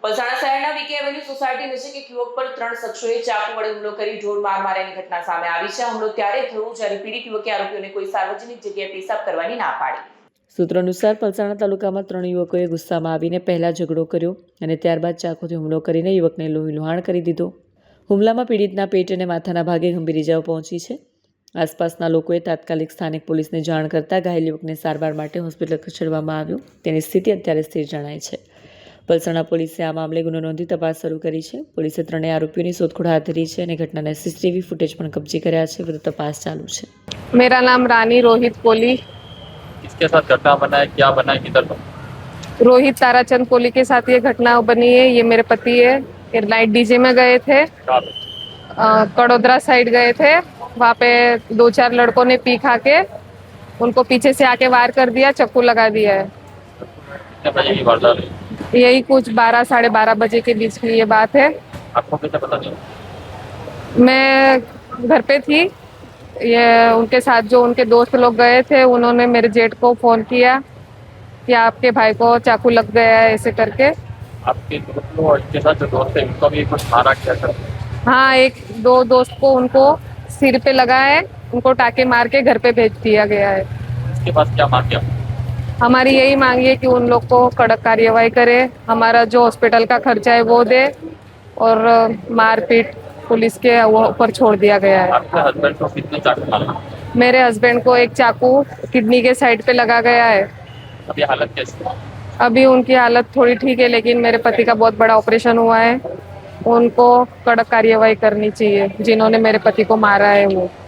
પલસાણા શહેરના VK avenue society નજીક એક યુવક પર 3 શખ્સોએ ચાકુ વડે હુમલો કરી ઢોર માર માર્યાની ઘટના સામે આવી છે. હુમલો ત્યારે થયો જ્યારે પીડિત યુવકે આરોપીઓને કોઈ સાર્વજનિક જગ્યાએ પેશાબ કરવાની ના પાડી. સૂત્રો અનુસાર પલસાણા તાલુકામાં 3 યુવકોએ ગુસ્સામાં આવીને પહેલા ઝઘડો કર્યો અને ત્યારબાદ ચાકુથી હુમલો કરીને યુવકને લોહીલુહાણ કરી દીધો. હુમલામાં પીડિતના પેટ અને માથાના ભાગે ગંભીર ઇજાઓ પહોંચી છે. આસપાસના લોકોએ તાત્કાલિક સ્થાનિક પોલીસને જાણ કરતા ઘાયલ યુવકને સારવાર માટે હોસ્પિટલ ખસેડવામાં આવ્યો. તેની સ્થિતિ અત્યારે સ્થિર જણાય છે. પલસાણા પોલીસે આ મામલે ગુનો નોંધી તપાસ શરૂ કરી છે. પોલીસે 3 આરોપીઓની શોધખોળ હાથ ધરી છે અને ઘટનાના સીસીટીવી ફૂટેજ પણ કબજે કર્યા છે. વધુ તપાસ ચાલુ છે. मेरा नाम रानी रोहित कोली. किसके साथ घटना बना है, क्या बना है, किधर बना? रोहित ताराचंद कोली के साथ ये घटना बनी है. ये मेरे पति है. ये नाइट डीजे में गए थे, कड़ोदरा साइड गए थे. वहाँ पे 2-4 लड़कों ने पी खा के उनको पीछे से आके वार कर दिया, चाकू लगा दिया है. कितने बजे की वारदात है? यही कुछ 12-12:30 बजे के बीच की ये बात है. आपको कैसे पता चला? मैं घर पे थी. ये उनके साथ जो उनके दोस्त लोग गए थे, उन्होंने मेरे जेठ को फ़ोन किया कि आपके भाई को चाकू लग गया है ऐसे करके. आपके दोस्त लोग और इनके साथ जो दोस्त है उनको भी कुछ मारा क्या सर? हाँ, 1-2 दोस्त को उनको सिर पे लगा है, उनको टाके मार के घर पे भेज दिया गया है. इसके पास क्या मांग किया? हमारी यही मांग है कि उन लोग को कड़क कार्यवाही करे, हमारा जो हॉस्पिटल का खर्चा है वो दे और मारपीट पुलिस के वो ऊपर छोड़ दिया गया है. आपके हस्बैंड को कितने चाकू मारा? मेरे हस्बैंड को एक चाकू किडनी के साइड पे लगा गया है. अभी हालत कैसी है? अभी उनकी हालत थोड़ी ठीक है, लेकिन मेरे पति का बहुत बड़ा ऑपरेशन हुआ है. उनको कड़क कार्यवाही करनी चाहिए जिन्होंने मेरे पति को मारा है वो.